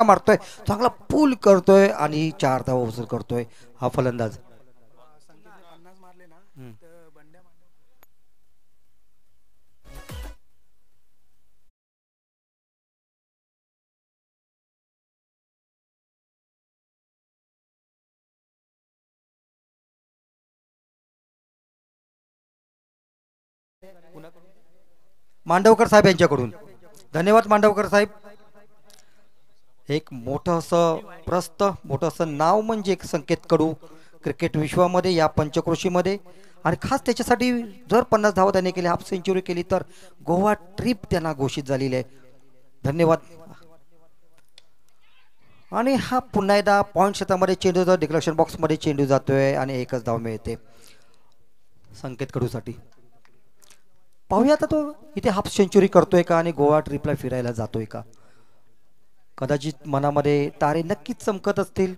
मारतोय, चांगला पूल करतोय आणि 4 धावा वसूल करतोय हा फलंदाज. हम्म. मांडवकर साहेब यांच्याकडून. धन्यवाद मांडवकर साहेब. एक मोठं असं प्रस्थ, मोठं असं नाव म्हणजे एक संकेत कडू क्रिकेट विश्वामध्ये, या पंचक्रोशीमध्ये. आणि खास त्याच्यासाठी जर 50 धावा त्याने केली, हाफ सेंचुरी केली, तर गोवा ट्रिप त्यांना घोषित झालेली आहे. धन्यवाद. आणि हा पुन्हा एकदा पॉईंट क्षेत्रामध्ये चेंडू, डिक्लेरेशन बॉक्समध्ये चेंडू जातोय आणि एकच धाव मिळते संकेत कडूसाठी. पाहूया आता तो इथे हाफ सेंचुरी करतोय का आणि गोवा ट्रिपला फिरायला जातोय का. कदाचित मनामध्ये तारे नक्कीच चमकत असतील.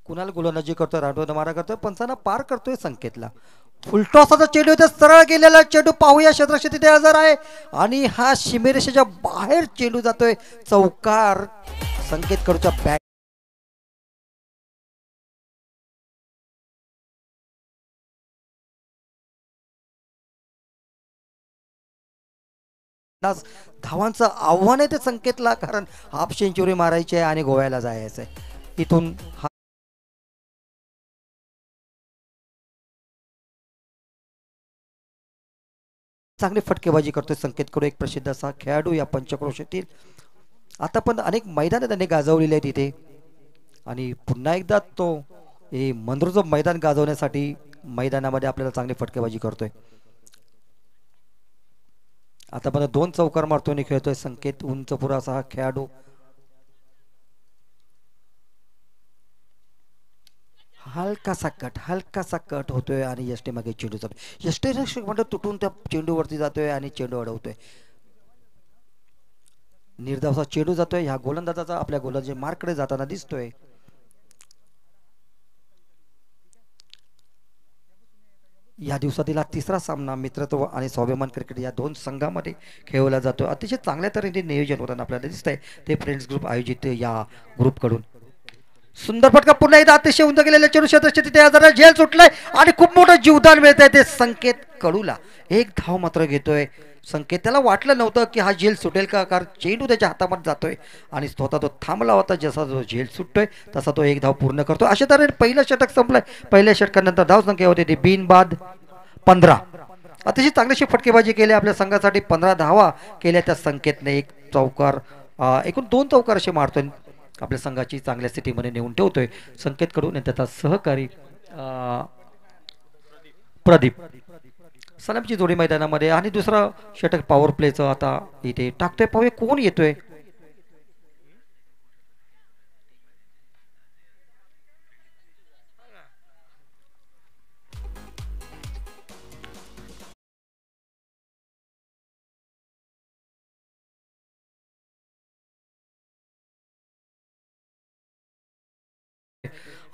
कुणाल गोलंदाजी करतोय, राठोड मारा करतोय, पंचांना पार करतोय संकेतला. फुलटॉसाचा चेंडू इथे सरळ गेलेला चेंडू पाहूया, क्षेत्ररक्षक तिथे हजर आहे आणि हा सीमेरेषेच्या बाहेर चेंडू जातोय. चौकार संकेत कडूच्या बॅट. धावांचं आव्हान आहे ते संकेतला, कारण हाफ सेंचुरी मारायची आहे आणि गोव्याला जायचं आहे. इथून चांगली फटकेबाजी करतोय संकेत कडू, एक प्रसिद्ध असा खेळाडू या पंचक्रोशीतील. आता पण अनेक मैदानं त्यांनी गाजवलेली आहेत इथे आणि पुन्हा एकदा तो हे मंद्रुज मैदान गाजवण्यासाठी मैदानामध्ये आपल्याला चांगली फटकेबाजी करतोय. आता पण 2 चौकार मारतोय आणि खेळतोय संकेत, उंच पुरा असा हा खेळाडू. हलकासा कट होतोय आणि यष्टी मागे चेंडू जातोय. यष्टीरक्षक म्हणजे तुटून त्या चेंडूवरती जातोय आणि चेंडू अडवतोय. निर्धावसा चेंडू जातोय, ह्या गोलंदाजाचा आपल्या गोलंदाजी मार्कडे जाताना दिसतोय. या दिवसातील हा तिसरा सामना मित्रत्व आणि स्वाभिमान क्रिकेट या 2 संघामध्ये खेळवला जातो. अतिशय चांगल्या तऱ्हेने नियोजन होताना आपल्याला दिसतंय ते फ्रेंड्स ग्रुप आयोजित या ग्रुपकडून. सुंदर फटका पुन्हा एकदा अतिशय उंच गेलेल्या चेंडू क्षेत्राच्या तिथे जरा झेल सुटलाय आणि खूप मोठं जीवदान मिळत आहे ते संकेत कडूला. एक धाव मात्र घेतोय संकेत. त्याला वाटलं नव्हतं की हा झेल सुटेल का, कारण चेंडू त्याच्या हातामध्ये जातोय आणि स्वतः तो थांबला होता. जसा जो झेल सुटतोय तसा तो एक धाव पूर्ण करतो. अशा तऱ्हेने पहिलं षटक संपलंय. पहिल्या षटकानंतर धाव संख्या होती ती बिनबाद 15. अतिशय चांगलीशी फटकेबाजी केली आपल्या संघासाठी. 15 धावा केल्या त्या संकेतने. एक चौकार, एकूण 2 चौकार असे मारतोय, आपल्या संघाची चांगल्या स्थितीमध्ये नेऊन ठेवतोय संकेत कडून. त्याचा सहकारी प्रदीप सलामची जोडी मैदानामध्ये. आणि दुसरा षटक पॉवर प्लेचं आता इथे टाकतोय. पाहूया कोण येतोय.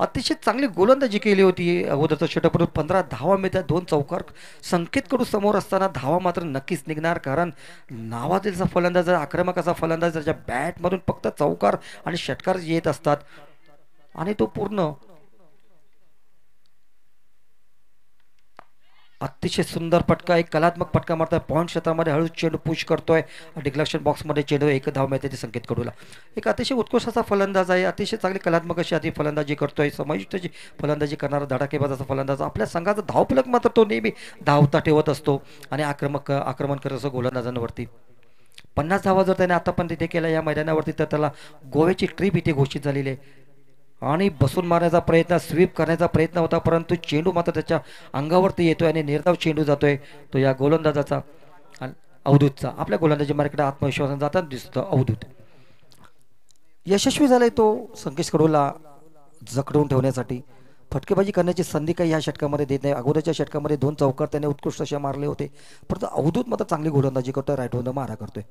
अतिशय चांगली गोलंदाजी केली होती अगोदरचं षटक, परंतु 15 धावा मिळतात, 2 चौकार. संकेतकडून समोर असताना धावा मात्र नक्कीच निघणार, कारण नावाजलेला फलंदाज, आक्रमक असा फलंदाज, त्याच्या बॅटमधून फक्त चौकार आणि षटकार येत असतात आणि तो पूर्ण अतिशय सुंदर फटका, एक कलात्मक फटका मारतोय. पॉईंट क्षेत्रामध्ये हळू चेंडू पुश करतोय. डिक्लेरेशन बॉक्समध्ये चेंडू एक धाव मिळते ते संकेत कडूला. एक अतिशय उत्कृष्ट असा फलंदाज आहे. अतिशय चांगली कलात्मक अशी आधी फलंदाजी करतोय. समायुक्तची फलंदाजी करणारा धडाकेबाज असा फलंदाज. आपल्या संघाचा धावफलक मात्र तो नेहमी धावता ठेवत असतो आणि आक्रमण करत असतो गोलंदाजांवरती. 50 धावा जर त्याने आता पण तिथे केल्या या मैदानावरती, तर त्याला गोव्याची ट्रिप इथे घोषित झालेली आहे. आणि बसून मारण्याचा प्रयत्न, स्वीप करण्याचा प्रयत्न होता, परंतु चेंडू मात्र त्याच्या अंगावरती येतोय आणि निर्धाव चेंडू जातोय तो या गोलंदाजाचा, अवधूतचा. आपल्या गोलंदाजी मार्केट आत्मविश्वासाने जाताना दिसतो अवधूत. यशस्वी झालाय तो संकेश कडूला जखडवून ठेवण्यासाठी. फटकेबाजी करण्याची संधी काही या षटकामध्ये देत नाही. अगोदरच्या षटकामध्ये 2 चौकार त्याने उत्कृष्ट असे मारले होते, परंतु अवधूत मात्र चांगली गोलंदाजी करतोय, राईट हँड मारा करतोय.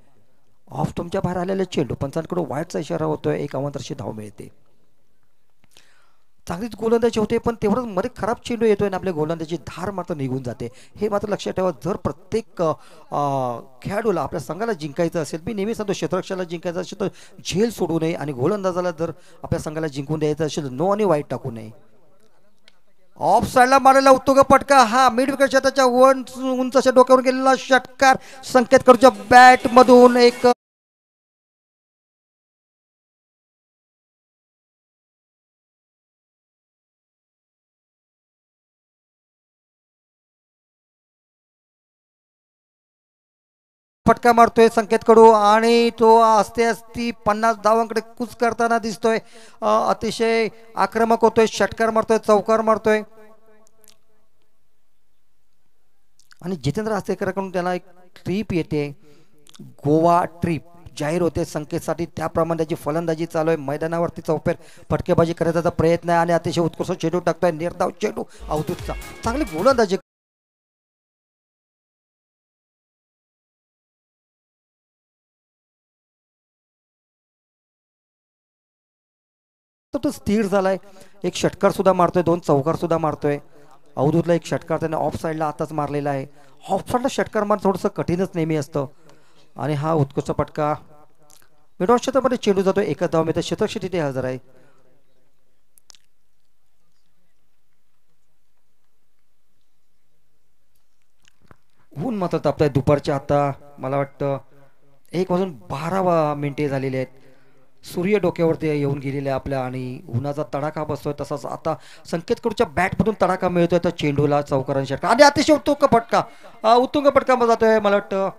ऑफ स्टंपच्या बाहेर आलेले चेंडू पंचांकडून वाईटचा इशारा होतोय. एक अवांतरशी धाव मिळते. चांगलीच गोलंदाजी होते, पण तेवढंच मध्ये खराब चेंडू येतोय आणि आपल्या गोलंदाजी धार मात्र निघून जाते. हे मात्र लक्षात ठेवा. जर प्रत्येक खेळाडूला आपल्या संघाला जिंकायचं असेल, मी नेहमी सांगतो क्षेत्ररक्षणाला जिंकायचं असेल तर झेल सोडू नये आणि गोलंदाजाला जर आपल्या संघाला जिंकून द्यायचं असेल तर नो आणि वाईट टाकू नये. ऑफ साईडला मारलेला उत्तुंग फटका, हा मिड विकेट क्षेत्राच्या उंच डोक्यावर गेलेला षटकार संकेत करूच्या बॅट मधून एक फटका मारतोय संकेत कडू आणि तो असते असती 50 धावांकडे कूच करताना दिसतोय. अतिशय आक्रमक होतोय, षटकार मारतोय, चौकार मारतोय आणि जितेंद्र आस्तेकरकडून त्याला एक ट्रिप येते, गोवा ट्रिप जाहीर होते संकेतसाठी. त्याप्रमाणे त्याची फलंदाजी चालू आहे. मैदानावरती चौफेर फटकेबाजी करायचा प्रयत्न आहे आणि अतिशय उत्कृष्ट चेंडू टाकतोय, निर्धाव चेंडू अवधूतचा. चांगली गोलंदाजी तो स्थिर झालाय. एक षटकार सुद्धा मारतोय, 2 चौकार सुद्धा मारतोय. अवधूतला एक षटकार त्याने ऑफ साईडला आताच मारलेला आहे. ऑफ साईडला षटकार मार थोडंसं कठीणच नेहमी असतं आणि हा उत्कृष्ट फटका मिडऑन क्षेत्रामध्ये चेंडू जातोय. एकच धाव मिळते. शतक तिथे हजर आहे. ऊन मात्र तापतंय दुपारच्या. आता मला वाटतं 1:12 झालेले आहेत. सूर्य डोक्यावरती येऊन गेलेला आहे आपल्या आणि उन्हाचा तडाखा बसतोय. तसाच आता संकेतकडूच्या बॅटमधून तडाखा मिळतोय तर चेंडूला चौकारांनी षटकार आणि अतिशय उत्तुंग फटका जातोय. मला वाटतं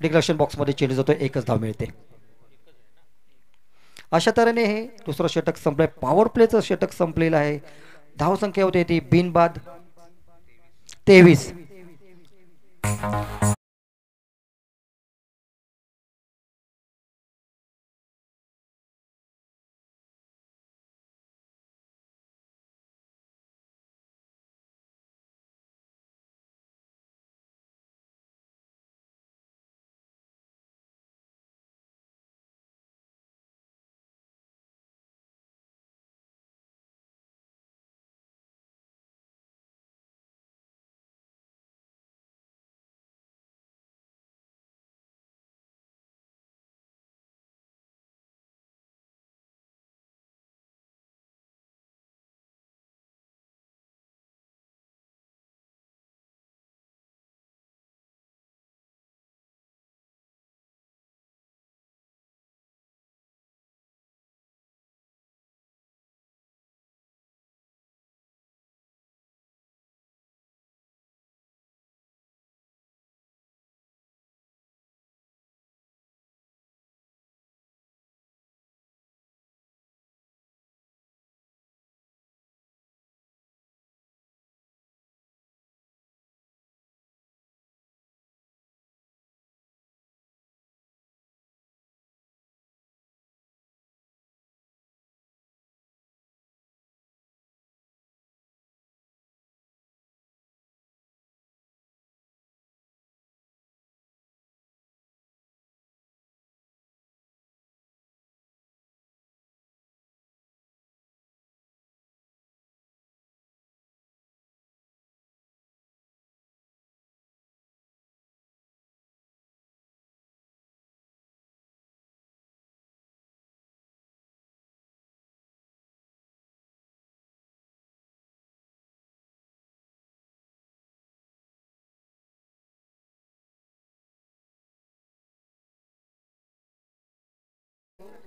डिक्लेरेशन बॉक्समध्ये चेंडू जातोय, एकच धाव मिळते. अशा तऱ्हेने हे दुसरं षटक संपलंय. पॉवर प्लेचं षटक संपलेलं आहे. धावसंख्या होती ती बिनबाद 23.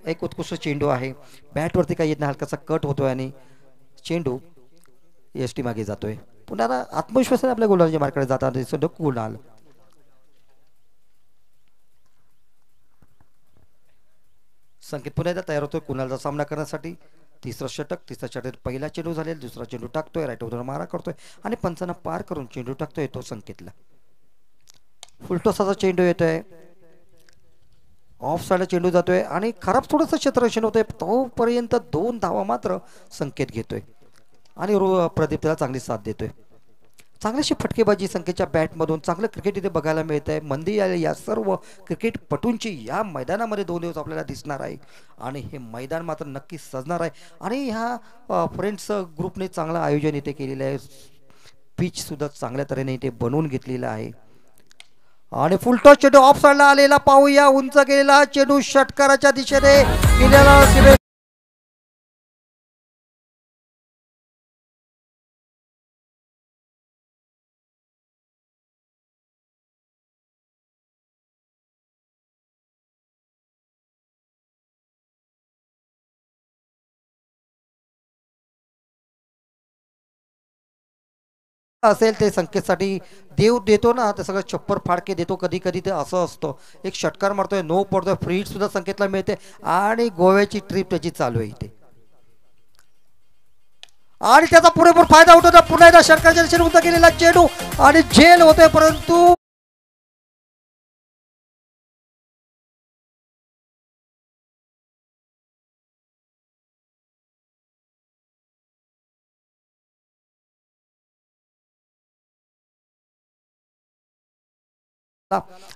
एक उत्कृष्ट चेंडू आहे. बॅटवरती काही येत नाही, हलकासा कट होतोय आणि चेंडू एस टी मागे जातोय. पुन्हा आत्मविश्वासाने आपल्या गोलंदाजी मार्कडे जाताना दिसतो कुणाल. संकेत पुन्हा एकदा तयार होतोय कुणालचा सामना करण्यासाठी. तिसरं षटक, तिसरा षटक पहिला चेंडू झालेला, दुसरा चेंडू टाकतोय, राईट उधर मारा करतोय आणि पंचांना पार करून चेंडू टाकतोय तो संकेतला. फुलटोसाचा चेंडू येतोय, ऑफ साईडला चेंडू जातोय आणि खराब थोडंसं क्षेत्ररक्षण होतंय. तोपर्यंत 2 धावा मात्र संकेत घेतोय आणि प्रदीप त्याला चांगली साथ देतोय. चांगलीशी फटकेबाजी संख्येच्या बॅटमधून चांगलं क्रिकेट इथे बघायला मिळत आहे. मंदी या सर्व क्रिकेटपटूंची या मैदानामध्ये 2 दिवस आपल्याला दिसणार आहे आणि हे मैदान मात्र नक्की सजणार आहे. आणि ह्या फ्रेंड्स ग्रुपने चांगलं आयोजन इथे केलेलं आहे. पिच सुद्धा चांगल्या तऱ्हेने इथे बनवून घेतलेला आहे आणि फुलटॉस चेंडू ऑफ साइडला आलेला पाहूया. उंच गेलेला चेंडू षटकाराच्या दिशेने गेलेला. असेल ते संकेतसाठी देव देतो ना, ते सगळं छप्पर फाडके देतो. कधी कधी ते असं असतं, एक षटकार मारतोय, नो पडतोय, फ्री हिट सुद्धा संकेतला मिळते आणि गोव्याची ट्रिप त्याची चालू आहे इथे आणि त्याचा पुरेपूर फायदा होतो. पुन्हा एकदा षटकाच्या दिशेने उंच गेलेला चेंडू आणि झेल होते, परंतु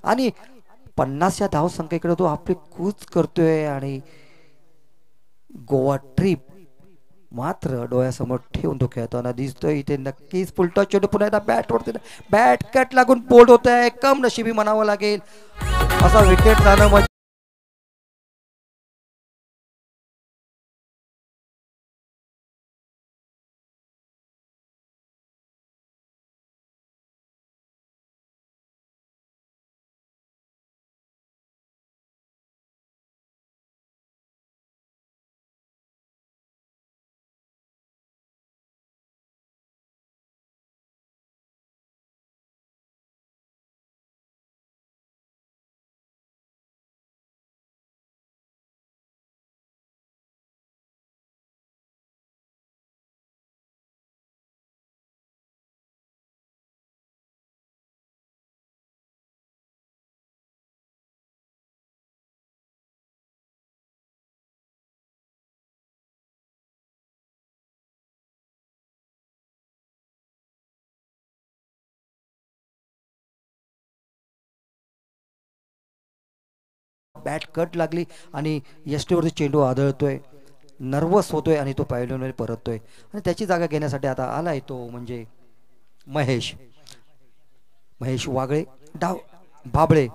आणि 50 या धाव संख्येकडे तो आपली कूच करतोय आणि गोवा ट्रिप मात्र डोळ्यासमोर ठेवून तो खेळताना दिसतोय इथे. नक्कीच फुलटॉस चेंडू पुन्हा एकदा बॅटवरती, बॅट कट लागून बोल्ड होत आहे. कम नशिबी म्हणावं लागेल, असा विकेट जाणं म्हणजे बॅट कट लागली आणि यष्टीवरती चेंडू आदळतोय, नर्वस होतोय आणि तो पॅव्हलियनमध्ये परततोय आणि त्याची जागा घेण्यासाठी आता आलाय तो म्हणजे महेश महेश वागळे डाव भाबळे.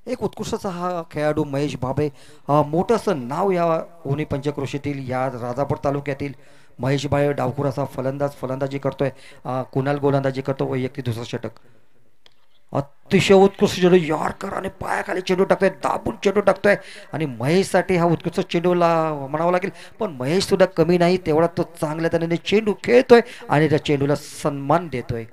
एक उत्कृष्टाचा हा खेळाडू महेश भाबळे, मोठंसं नाव या होणी पंचक्रोशीतील या राजापूर तालुक्यातील. महेश भाई डावखुर असा फलंदाजी करतोय. कुणाल गोलंदाजी करतो, वैयक्तिक दुसरं षटक. अतिशय उत्कृष्ट चेंडू यॉर्कर आणि पायाखाली चेंडू टाकतोय, दाबून चेंडू टाकतोय आणि महेशसाठी हा उत्कृष्ट चेंडूला म्हणावं लागेल. पण महेश सुद्धा कमी नाही, तेवढा तो चांगल्या तऱ्हेने चेंडू खेळतोय आणि त्या चेंडूला सन्मान देतोय.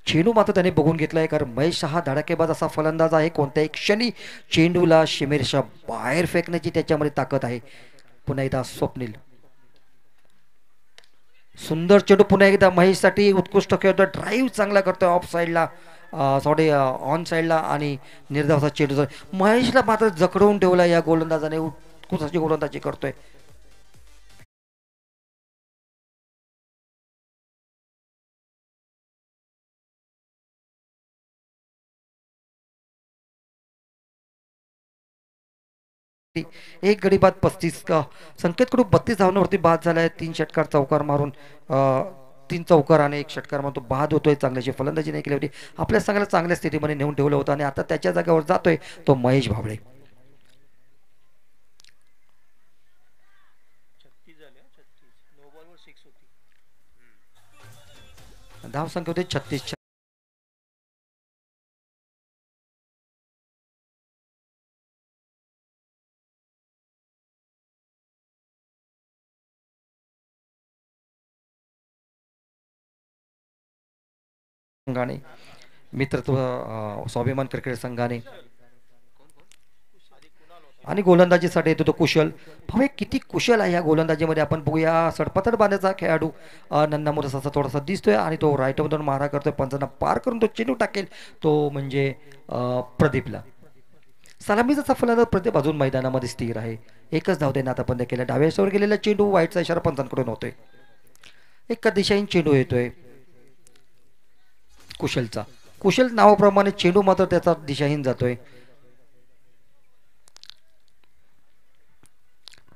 चेंडू मात्र त्याने बघून घेतलाय, कारण महेश हा धडाकेबाज असा फलंदाज आहे. कोणत्याही क्षणी चेंडूला शिमेरेच्या बाहेर फेकण्याची त्याच्यामध्ये ताकद आहे. पुन्हा एकदा स्वप्नील, सुंदर चेंडू पुन्हा एकदा महेशसाठी उत्कृष्ट खेळतोय. ड्राईव्ह चांगला करतोय ऑफ साईडला, सॉरी ऑन साईडला आणि निर्धावाचा चेंडू. महेशला मात्र जखडवून ठेवला या गोलंदाजाने, उत्कृष्ट गोलंदाजी करतोय. एक गडी बाद 35 का संकेतकडून 32 धावांवरती बाद झालाय. 3 षटकार चौकार मारून 3 चौकार आणि 1 षटकार मारून तो बाद होतोय. चांगल्याची फलंदाजी नाही केली होती, आपल्या संघाला चांगल्या स्थितीमध्ये नेऊन ठेवलं होतं आणि आता त्याच्या जागेवर जातोय तो महेश भाबळे. धाव संख्या होती 36. संघाने मित्रत्व स्वाभिमान क्रिकेट संघाने आणि गोलंदाजीसाठी येतो तो कुशल. भावे किती कुशल आहे या गोलंदाजीमध्ये. आपण बघूया सडपतड बांधायचा खेळाडू नंदामुरस असा थोडासा दिसतोय आणि तो राईटमधून मारा करतोय. पंचांना पार करून तो चेंडू टाकेल तो म्हणजे प्रदीपला. सलामीचा फलंदाज प्रदीप अजून मैदानामध्ये स्थिर आहे. एकच धाव देण्यात आपण केला. डाव्यासवर गेलेला चेंडू वाईटचा इशारा पंचांकडून होतोय. एक दिशाहीन चेंडू येतोय कुशलचा. कुशल नावाप्रमाणे चेंडू मात्र त्याचा दिशाहीन जातोय.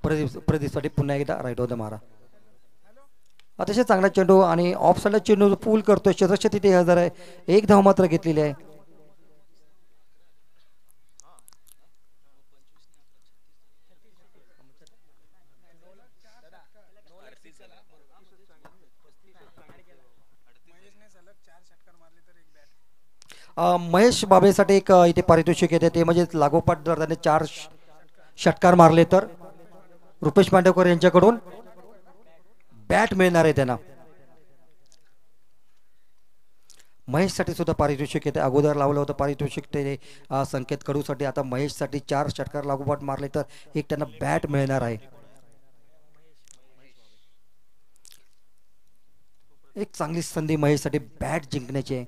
प्रदीपसाठी पुन्हा एकदा राईट होता मारा. अतिशय चांगला चेंडू आणि ऑफ साईडला चेंडू पूल करतोय. क्षेत्ररक्षक तिथे हजर आहे. एक धाव मात्र घेतलेली आहे. महेश बाबेसाठी एक इथे पारितोषिक येते ते म्हणजे लागोपाठ जर त्याने 4 षटकार मारले तर रुपेश पांडवकर यांच्याकडून बॅट मिळणार आहे त्यांना. महेशसाठी सुद्धा पारितोषिक येते. अगोदर लावलं होतं पारितोषिक ते संकेत कडूसाठी. आता महेशसाठी 4 षटकार लागोपाठ मारले तर एक त्यांना बॅट मिळणार आहे. एक चांगली संधी महेशसाठी बॅट जिंकण्याची आहे.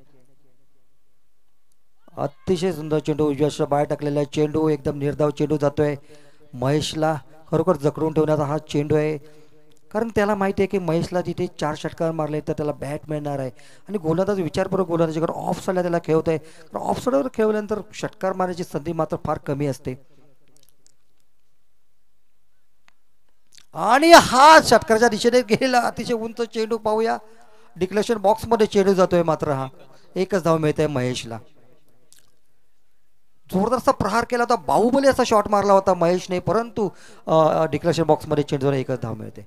अतिशय सुंदर चेंडू उजव्या बाहेर टाकलेला चेंडू एकदम निर्धाव चेंडू जातोय. महेशला खरोखर जखडून ठेवण्याचा हा चेंडू आहे. कारण त्याला माहिती आहे की महेशला तिथे 4 षटकार मारले तर त्याला बॅट मिळणार आहे. आणि गोलंदाज विचारपूर्वक गोलंदाजीकडे ऑफ साईडला त्याला खेळवत आहे. कारण ऑफ साईडवर खेळल्यानंतर षटकार मारण्याची संधी मात्र फार कमी असते. आणि हा षटकाराच्या दिशेने गेलेला अतिशय उंच चेंडू पाहूया. डिक्लेरेशन बॉक्समध्ये चेंडू जातोय मात्र हा एकच धाव मिळत आहे महेशला. जोरदारचा प्रहार केला होता. बाहुबली असा शॉट मारला होता महेशने परंतु डिक्लेरेशन बॉक्समध्ये चेंडूला एकच धाव मिळते.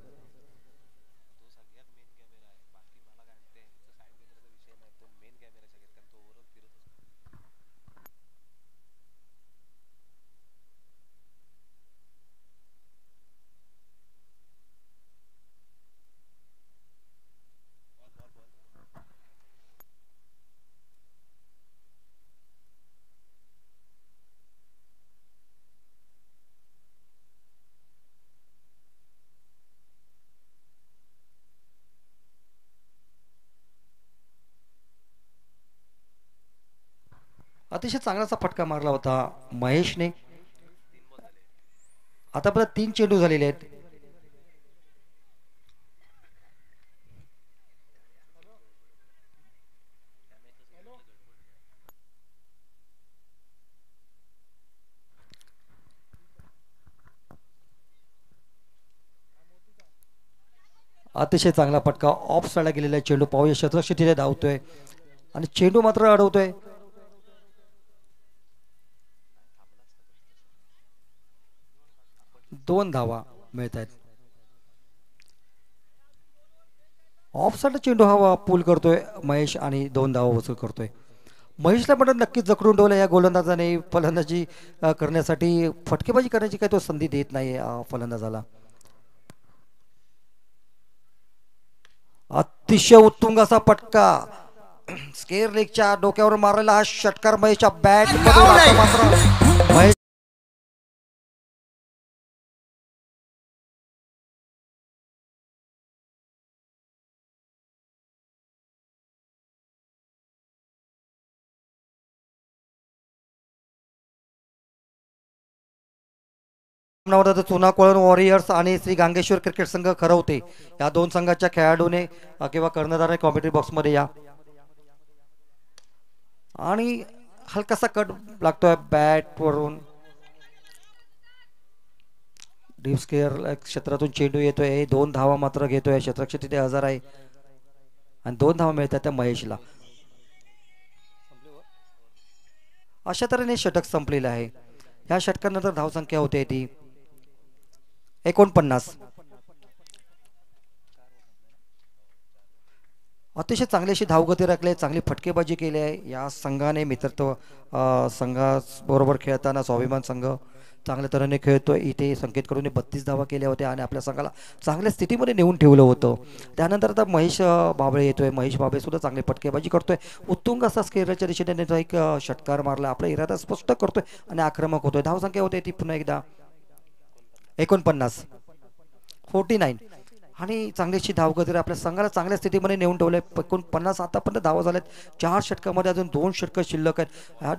अतिशय चांगलासा फटका मारला होता महेशने. आतापर्यंत 3 चेंडू झालेले आहेत. अतिशय चांगला फटका ऑफ साईडला गेलेला चेंडू पाहूया. क्षेत्ररक्षक तिथे धावतोय आणि चेंडू मात्र अडवतोय. 2 धावा मिळत आहेत. ऑफ साईडला चेंडू हा पूल करतोय महेश आणि 2 धावा वसूल करतोय. महेशला पण नक्कीच जखडून ठेवलं या गोलंदाजाने. फलंदाजी करण्यासाठी फटकेबाजी करण्याची काही तो संधी देत नाही फलंदाजाला. अतिशय उत्तुंग असा फटका स्केअर लेगच्या डोक्यावर मारलेला हा षटकार महेशच्या बॅट मात्र महेश चुनाकोळण वॉरियर्स आणि श्री गांगेश्वर क्रिकेट संघ खरवते या 2 संघाच्या खेळाडूने किंवा कर्णधाराने कॉमेंट्री बॉक्समध्ये या. आणि हलकासा कट लागतोय बॅट वरून. डीप स्केअर क्षेत्रातून चेंडू येतोय. 2 धावा मात्र घेतोय. क्षेत्ररक्षक तिथे हजर आहे आणि 2 धावा मिळतात त्या महेशला. अशा तऱ्हेने षटक संपलेलं आहे. या षटकानंतर धावसंख्या होते ती 49. अतिशय चांगली अशी धावगती राखली. चांगली फटकेबाजी केली आहे या संघाने. मित्रत्व संघाबरोबर खेळताना स्वाभिमान संघ चांगल्या तऱ्हेने खेळतोय. इथे संकेत कडून 32 धावा केल्या होत्या आणि आपल्या संघाला चांगल्या स्थितीमध्ये नेऊन ठेवलं होतं. त्यानंतर आता महेश बाबळे येतोय. महेश बाबळे सुद्धा चांगली फटकेबाजी करतोय. उत्तुंग असा स्केअरच्या दिशेने एक षटकार मारला. आपला इरादा स्पष्ट करतोय आणि आक्रमक होतोय. धावसंख्या होते ती पुन्हा एकदा 49. आणि चांगलीशी धावगती आपल्या संघाला चांगल्या स्थितीमध्ये नेऊन ठेवलंय. 49 आतापर्यंत धावा झाल्यात. 4 षटकामध्ये अजून 2 षटकं शिल्लक आहेत.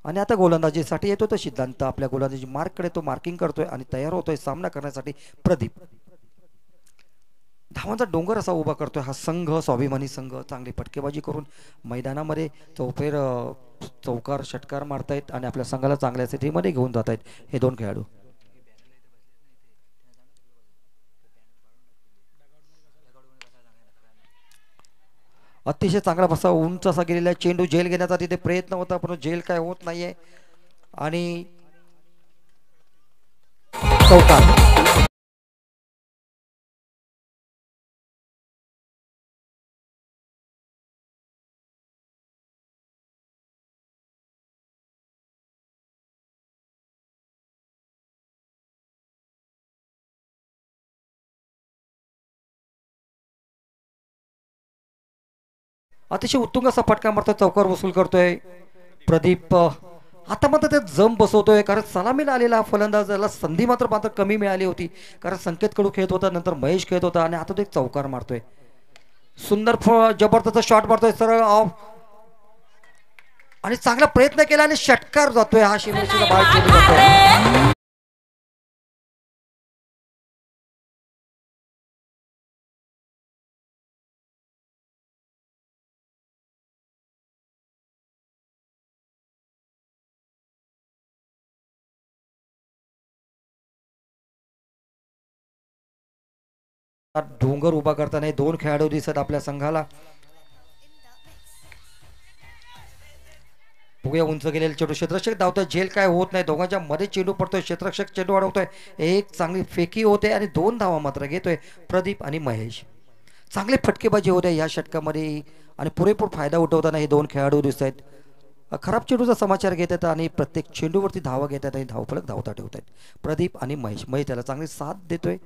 आणि आता गोलंदाजीसाठी येतो तो सिद्धांत. आपल्या गोलंदाजी मार्ककडे तो मार्किंग करतोय आणि तयार होतोय सामना करण्यासाठी प्रदीप. धावांचा डोंगर असा उभा करतोय हा संघ, स्वाभिमानी संघ. चांगली फटकेबाजी करून मैदानामध्ये चौफेर चौकार षटकार मारतायत आणि आपल्या संघाला चांगल्या स्थितीमध्ये घेऊन जात आहेत हे दोन खेळाडू. अतिशय चांगला बसा उंच असा गेलेला चेंडू झेल घेण्याचा तिथे प्रयत्न होता पण झेल काय होत नाहीये आणि चौकार. अतिशय उत्तुंग असा फटका मारतोय चौकार वसूल करतोय प्रदीप. आता मात्र ते जम बसवतोय कारण सलामीला आलेला फलंदाजाला संधी मात्र मात्र कमी मिळाली होती कारण संकेत कडू खेळत होता नंतर महेश खेळत होता आणि आता तो एक चौकार मारतोय. सुंदर जबरदस्त शॉट मारतोय सरळ ऑफ आणि चांगला प्रयत्न केला आणि षटकार जातोय हा शिवसेना बाहेर केला जातोय. डोंगर उभा करताना दोन खेळाडू दिसत आपल्या संघाला. बघूया उंच गेलेले चेंडू क्षेत्ररक्षक धावतोय झेल काय होत नाही दोघांच्या मध्ये चेंडू पडतोय क्षेत्ररक्षक चेंडू अडवतोय एक चांगली फेकी होते आणि दोन धावा मात्र घेतोय प्रदीप आणि महेश. चांगले फटकेबाजी होते या षटकामध्ये आणि पुरेपूर फायदा उठवताना हे दोन खेळाडू दिसत आहेत. खराब चेंडूचा समाचार घेत आहेत आणि प्रत्येक चेंडूवरती धावा घेत आहेत आणि धावफलक धावता ठेवत आहेत प्रदीप आणि महेश. महेश त्याला चांगली साथ देतोय.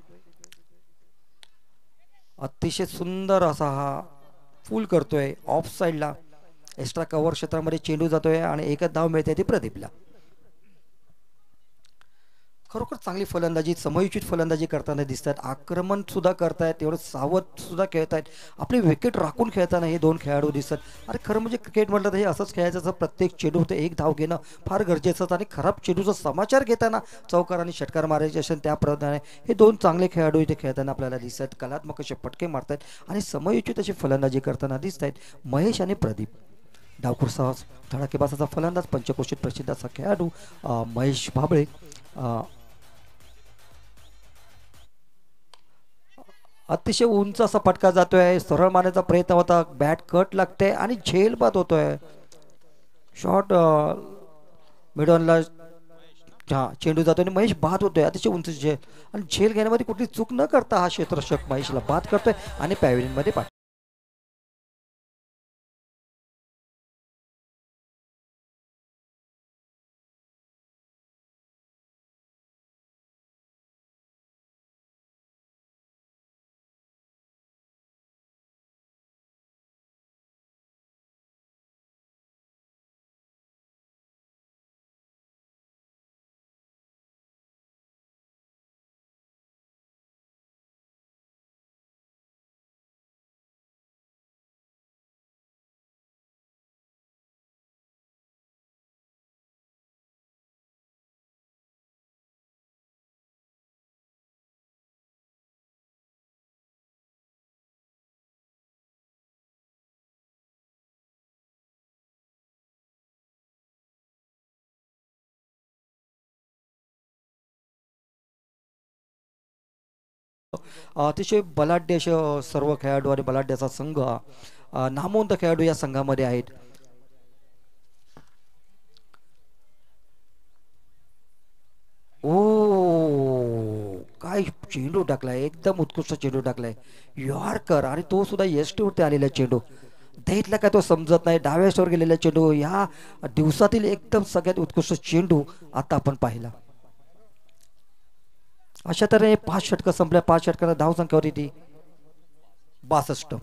अतिशय सुंदर असा हा फुल करतोय ऑफ साईडला एक्स्ट्रा कव्हर क्षेत्रामध्ये चेंडू जातोय आणि एकच धाव मिळते ती प्रदीपला. खरोखर चांगली फलंदाजी समयोचित फलंदाजी करताना दिसतात आक्रमण सुद्धा करतायत तेवढं सावध सुद्धा खेळतायत आपली विकेट राखून खेळताना हे दोन खेळाडू दिसतात. अरे खरं म्हणजे क्रिकेट म्हटलं तर हे असंच खेळायचं असं प्रत्येक चेंडू होतं एक धाव घेणं फार गरजेचं आणि खराब चेंडूचा समाचार घेताना चौकार आणि षटकार मारायचे असेल त्याप्रमाणे हे दोन चांगले खेळाडू इथे खेळताना आपल्याला दिसतात. कलात्मक असे फटके मारतायत आणि समयोचित अशी फलंदाजी करताना दिसत आहेत महेश आणि प्रदीप. डावखुरचा धडाकेबाजाचा फलंदाज पंचक्रोशीत प्रसिद्ध असा खेळाडू महेश भाबळे. अतिशय उंच असा फटका जातोय सरळ मारण्याचा प्रयत्न होता बॅट कट लागते आणि झेल बाद होतोय शॉट मिडॉनला हा चेंडू जातोय आणि महेश बाद होतोय अतिशय उंच झेल आणि झेल घेण्यामध्ये कुठली चूक न करता हा क्षेत्ररक्षक महेशला बाद करतोय आणि पॅव्हिलियनमध्ये पाठ. अतिशय बलाढ्य असे सर्व खेळाडू आणि बलाढ्याचा संघ नामवंत खेळाडू या संघामध्ये आहेत. ओ काय चेंडू टाकलाय एकदम उत्कृष्ट चेंडू टाकलाय यॉर्कर आणि तो सुद्धा एसटीवरती आलेला चेंडू दहीतला काय तो समजत नाही डाव्या स्टोर गेलेला चेंडू या दिवसातील एकदम सगळ्यात उत्कृष्ट चेंडू आता आपण पाहिला. अशा तऱ्हेने 5 षटकं संपल्या 5 षटकांना धावसंख्या होती ती 62.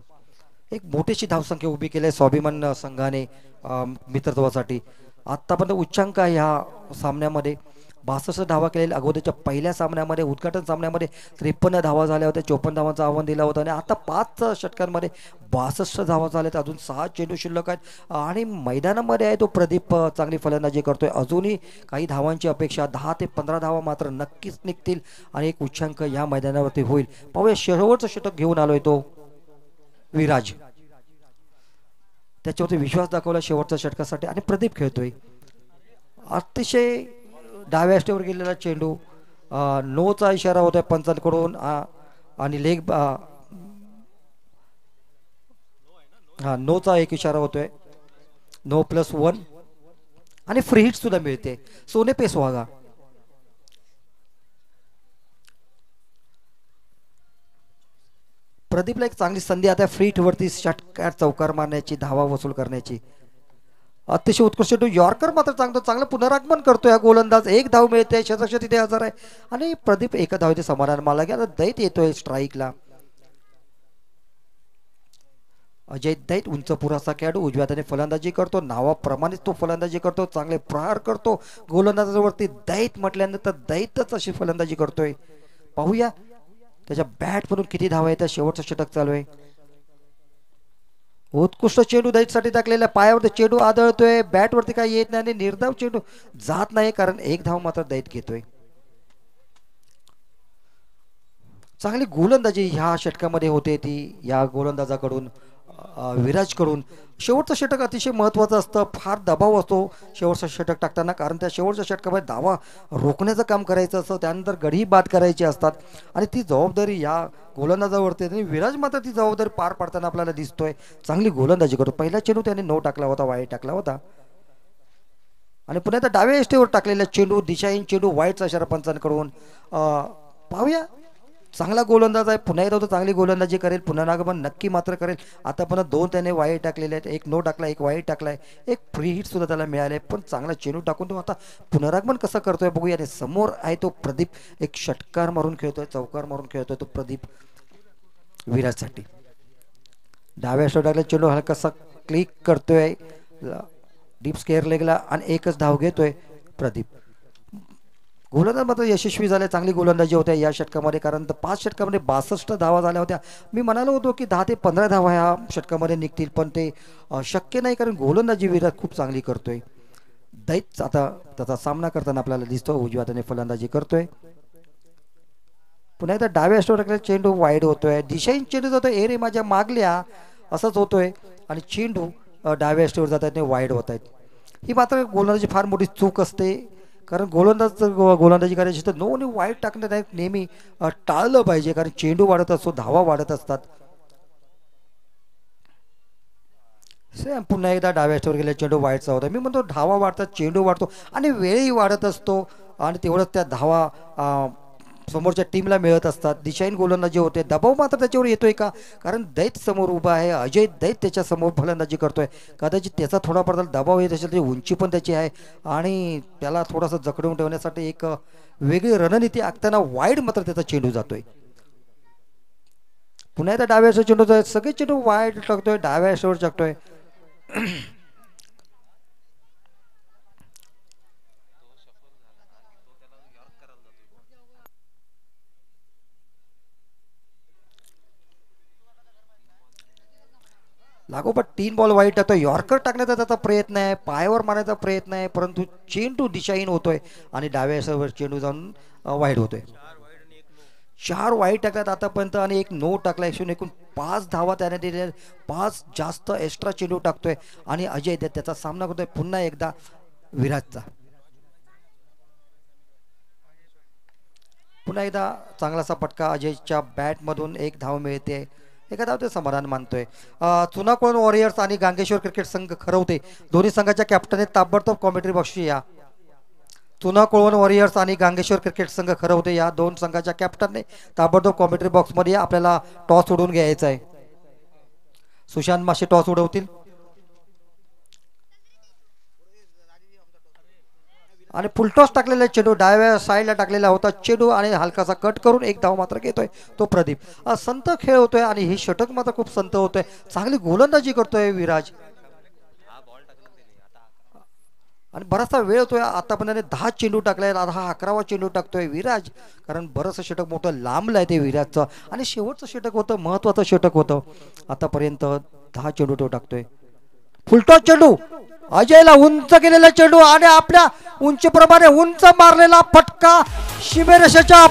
एक मोठीशी धावसंख्या उभी केली आहे स्वाभिमान संघाने मित्रत्वासाठी आतापर्यंत उच्चांक आहे ह्या सामन्यामध्ये 62 धावा केलेल्या अगोदरच्या पहिल्या सामन्यामध्ये उद्घाटन सामन्यामध्ये 53 धावा झाल्या होत्या, 54 धावांचं आव्हान दिलं होतं आणि आता 5 षटकांमध्ये 62 धावा झाल्यात. अजून 6 चेंडू शिल्लक आहेत आणि मैदानामध्ये आहे तो प्रदीप चांगली फलंदाजी करतोय. अजूनही काही धावांची अपेक्षा, 10 ते 15 धावा मात्र नक्कीच निघतील आणि एक उच्चांक या मैदानावरती होईल. पाहूया शेवटचं षटक घेऊन आलोय तो विराज, त्याच्यावरती विश्वास दाखवला शेवटच्या षटकासाठी आणि प्रदीप खेळतोय. अतिशय डाव्या अष्टेवर गेलेला चेंडू, नोचा इशारा होतोय पंचांकडून आणि लेग नोचा एक इशारा होतोय, नो +1 आणि फ्री हिट सुद्धा मिळते. सोने पे सुहागा. प्रदीपला एक चांगली संधी आता फ्री हिट वरती षटकार चौकार मारण्याची, धावा वसूल करण्याची. अतिशय उत्कृष्ट चेंडू, यॉर्कर मात्र चांगलं पुनरागमन करतोय गोलंदाज. एक धाव मिळते, शतक तिथे हजर आहे आणि प्रदीप एका धावेचे समाधान मानला गेला. दैत येतोय स्ट्राईकला. अजय दैत उंच पुराचा खेळाडू, उजव्या हाताने फलंदाजी करतो, नावाप्रमाणेच तो फलंदाजी करतो, चांगले प्रहार करतो गोलंदाजावरती. दैत म्हटल्यानंतर दैतच अशी फलंदाजी करतोय. पाहूया त्याच्या बॅट म्हणून किती धावा येतात. शेवटचं षटक चालू आहे. उत्कृष्ट चेंडू दैतसाठी टाकलेल्या, पायावरती चेंडू आदळतोय, बॅटवरती काही येत नाही आणि निर्धाव चेंडू जात नाही कारण एक धाव मात्र दैत घेतोय. चांगली गोलंदाजी ह्या षटकामध्ये होते ती या गोलंदाजाकडून, विराजकडून. शेवटचं षटक अतिशय महत्त्वाचं असतं, फार दबाव असतो शेवटचं षटक टाकताना कारण त्या शेवटच्या षटकामध्ये धावा रोखण्याचं काम करायचं असतं, त्यानंतर गडी बाद करायचे असतात आणि ती जबाबदारी या गोलंदाजावरती आणि विराज मात्र ती जबाबदारी पार पाडताना आपल्याला दिसतोय. चांगली गोलंदाजी करतो. पहिला चेंडू त्याने नो टाकला होता, वाईट टाकला होता आणि पुन्हा त्या डाव्या एष्टीवर टाकलेला चेंडू, दिशाहीन चेंडू, वाईटचा इशारा पंचांकडून. पाहूया, चांगला गोलंदाज आहे, पुन्हा एकदा तो चांगली गोलंदाजी करेल, पुनरागमन नक्की मात्र करेल. आता पुन्हा 2 त्याने वाईट टाकलेले आहेत, एक नो टाकला, एक वाईट टाकलाय, एक फ्री हिट सुद्धा त्याला मिळाले. पण चांगला चेंडू टाकून तो आता पुनरागमन कसं करतोय बघूया. आणि समोर आहे तो प्रदीप, एक षटकार मारून खेळतोय, चौकार मारून खेळतोय तो प्रदीप विराजसाठी. डाव्या अष्टावर टाकला चेंडू हलकासा क्लिक करतोय डीप स्केअर लेगला आणि एकच धाव घेतोय प्रदीप. गोलंदाज मात्र यशस्वी झाले, चांगली गोलंदाजी होत्या या षटकामध्ये कारण 5 षटकामध्ये 62 धावा झाल्या होत्या. मी म्हणालो होतो की 10 ते 15 धावा ह्या षटकामध्ये निघतील, पण ते शक्य नाही कारण गोलंदाजी विराट खूप चांगली करतोय. दैत आता त्याचा सामना करताना आपल्याला दिसतो, उजव्या हाताने फलंदाजी करतोय. पुन्हा एकदा डाव्या अष्टावर चेंडू वाईड होतोय, दिशाहीन चेंडू जातोय, ए रे माझ्या मागल्या असंच होतोय आणि चेंडू डाव्या अष्टावर जात आहेत, वाईड होत आहेत. ही मात्र गोलंदाजी फार मोठी चूक असते कारण गोलंदाजी करायची तर नो आणि वाईट टाकण्यात नेहमी टाळलं पाहिजे कारण चेंडू वाढत असतो, धावा वाढत असतात. पुन्हा एकदा डाव्या अष्टावर गेल्या चेंडू वाईटचा होता. मी म्हणतो धावा वाढतात, चेंडू वाढतो आणि वेळही वाढत असतो आणि तेवढंच त्या धावा समोरच्या टीमला मिळत असतात. दिशाहीन गोलंदाजी होते, दबाव मात्र त्याच्यावर येतोय का कारण दैत समोर उभा आहे, अजय दैत त्याच्या समोर फलंदाजी करतोय, कदाचित त्याचा थोडा फार दबाव येत असेल, त्याची उंची पण त्याची आहे आणि त्याला थोडासा जखडून ठेवण्यासाठी एक वेगळी रणनीती आखताना वाईड मात्र त्याचा चेंडू जातोय. पुन्हा एकदा डाव्या अष्टावर चेंडू जातोय, सगळे चेंडू वाईड टाकतोय, डाव्या अष्टावर टाकतोय. लागोपाठ 3 बॉल वाईट टाकतोय, यॉर्कर टाकण्याचा त्याचा प्रयत्न आहे, पायावर मारण्याचा प्रयत्न आहे, परंतु चेंडू दिशाहीन होतोय आणि डाव्या अष्टावर चेंडू जाऊन वाईड होतोय. 4 वाईट टाकल्यात आतापर्यंत आणि एक नो टाकला. एकूण 5 धावा त्याने दिल्या, 5 जास्त एक्स्ट्रा चेंडू टाकतोय आणि अजय त्याचा सामना करतोय पुन्हा एकदा विराजचा. पुन्हा एकदा चांगलासा पटका, अजयच्या बॅटमधून एक धाव मिळते, एका धाव ते समाधान मानतोय. चुनाकोळण वॉरियर्स आणि गांगेश्वर क्रिकेट संघ खरवते दोन्ही संघाच्या कॅप्टनने ताबडतोब कॉमेंट्री बॉक्सची या. चुनाकोळण वॉरियर्स आणि गांगेश्वर क्रिकेट संघ खरवते या 2 संघाच्या कॅप्टनने ताबडतोब कॉमेंट्री बॉक्समध्ये आपल्याला टॉस उडवून घ्यायचा आहे. सुशांत माशे टॉस उडवतील आणि फुलटॉस टाकलेला चेंडू डाव्या साईडला टाकलेला होता चेंडू आणि हलकासा कट करून एक धाव मात्र घेतोय तो प्रदीप. संत खेळ होतोय आणि ही षटक मात्र खूप संत होतोय, चांगली गोलंदाजी करतोय विराज. आणि बराचसा वेळ होतोय. आतापर्यंत 10 चेंडू टाकलाय, आता हा 11वा चेंडू टाकतोय विराज. कारण बरंचसं षटक मोठं लांबलं आहे ते विराजचं आणि शेवटचं षटक होतं, महत्त्वाचं षटक होतं. आतापर्यंत 10 चेंडू तो टाकतोय. फुलटॉस चेंडू, अजयला उंच केलेला चेंडू आणि आपल्या उंचीप्रमाणे उंच मारलेला फटका सीमेरेषेच्या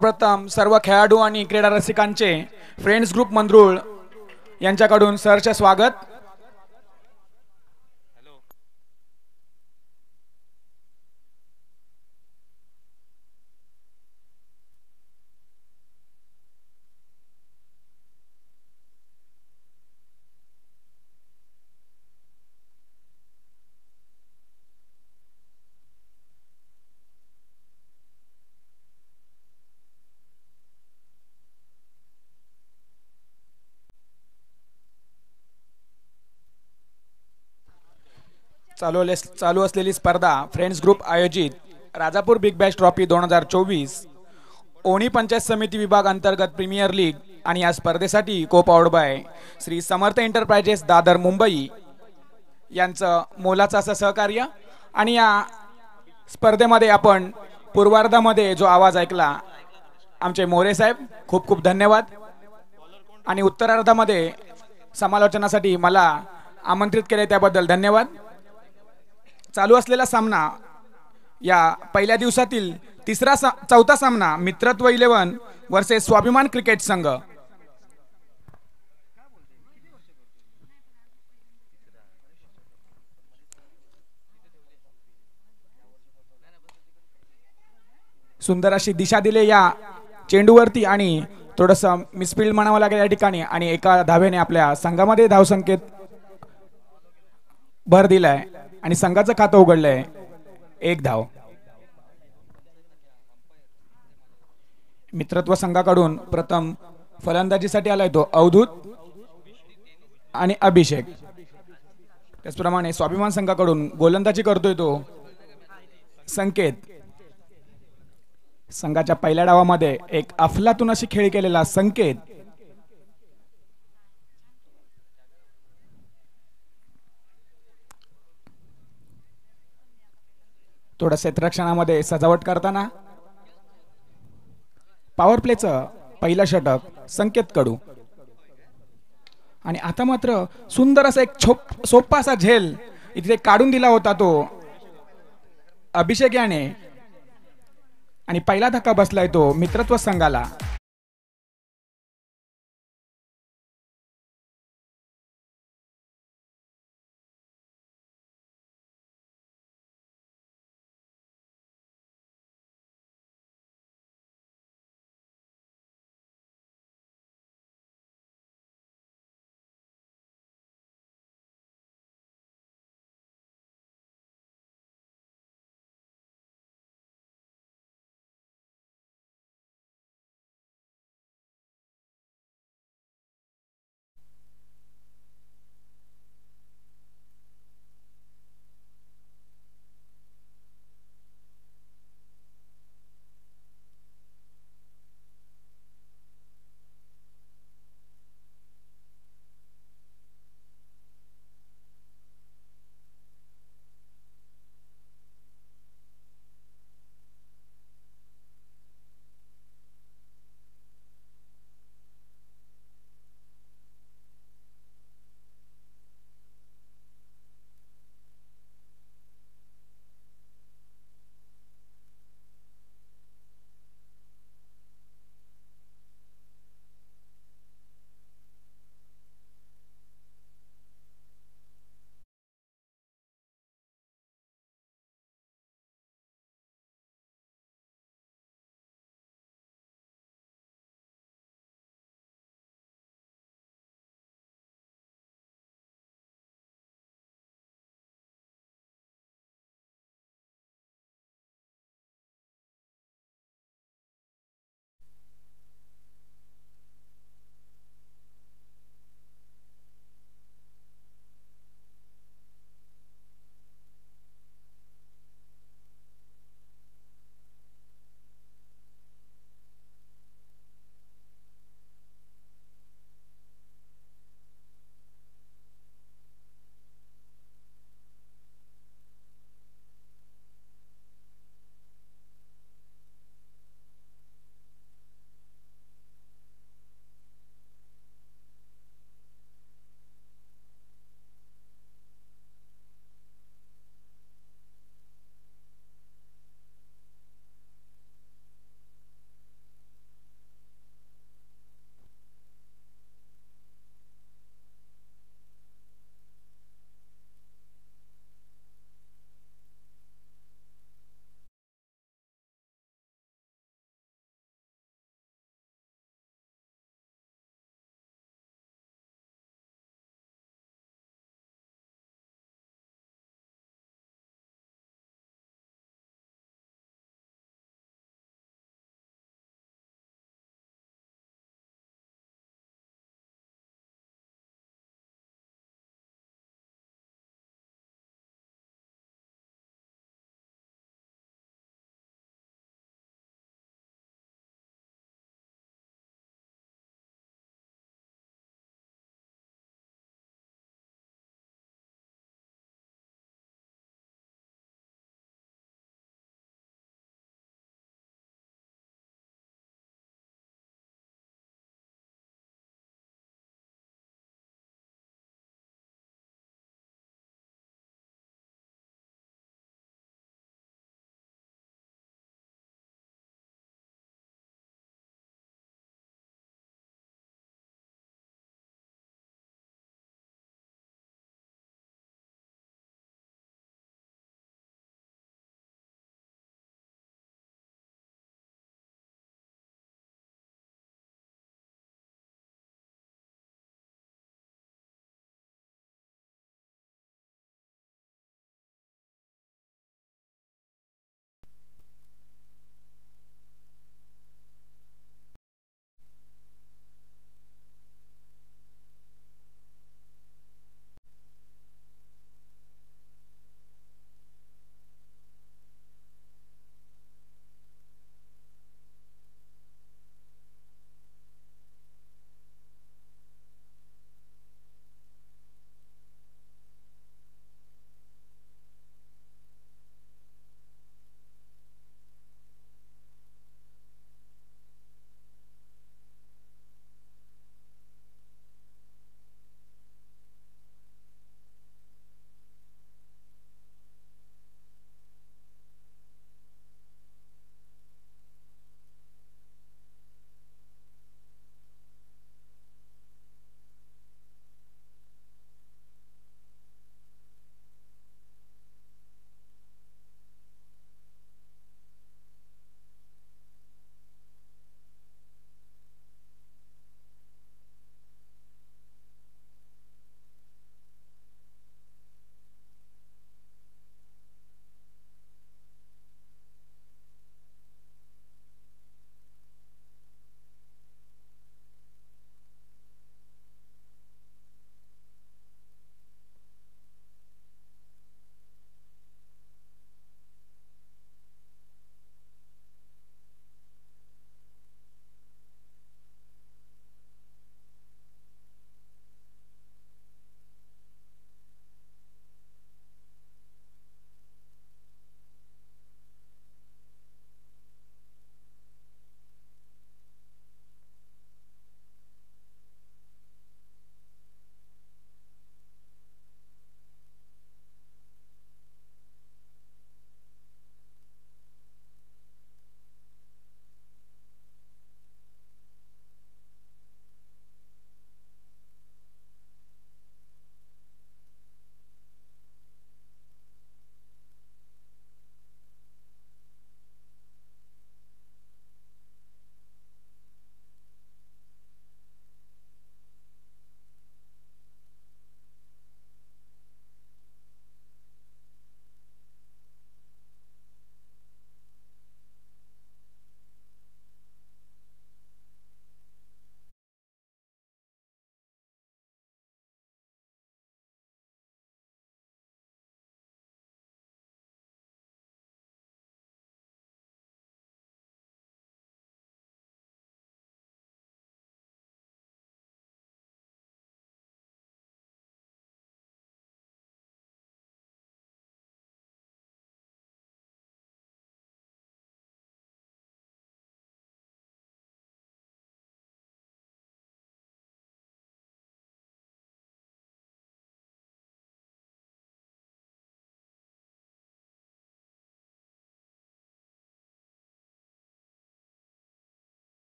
प्रथम सर्व खेळाडू आणि क्रीडा रसिकांचे फ्रेंड्स ग्रुप मंद्रुळ यांच्याकडून सहर्ष स्वागत. चालू असलेली स्पर्धा फ्रेंड्स ग्रुप आयोजित Rajapur big Bash trophy 2024 ओणी panchayat समिती विभाग अंतर्गत प्रीमियर लीग आणि या स्पर्धेसाठी को powered by Shri Samarth enterprises Dadar Mumbai यांचं मोलाचं असं सहकार्य। आणि या स्पर्धेमध्ये आपण पूर्वार्धामध्ये जो आवाज ऐकला आमचे मोरे साहेब, खूप खूप धन्यवाद। आणि उत्तरार्धामध्ये समालोचनासाठी मला आमंत्रित केले त्याबद्दल धन्यवाद। चालू असलेला सामना या पहिल्या दिवसातील चौथा सामना मित्रत्व 11 वर्सेस स्वाभिमान क्रिकेट संघ। सुंदर अशी दिशा दिली या चेंडूवरती आणि थोडंसं मिसफील्ड म्हणावं लागेल या ठिकाणी आणि एका धावेने आपल्या संघामध्ये धावसंख्येत भर दिलाय आणि संघाचं खातं उघडलंय 1 धाव। मित्रत्व संघाकडून प्रथम फलंदाजीसाठी आलाय तो अवधूत आणि अभिषेक। त्याचप्रमाणे स्वाभिमान संघाकडून गोलंदाजी करतोय तो संकेत। संघाच्या पहिल्या डावामध्ये एक अफलातून अशी खेळी केलेला संकेत थोडं क्षेत्ररक्षणामध्ये सजावट करताना पॉवर प्लेचं पहिलं षटक संकेत कडू। आणि आता मात्र सुंदर असा एक सोपा असा झेल इथे काढून दिला होता तो अभिषेक याने आणि पहिला धक्का बसलाय तो मित्रत्व संघाला।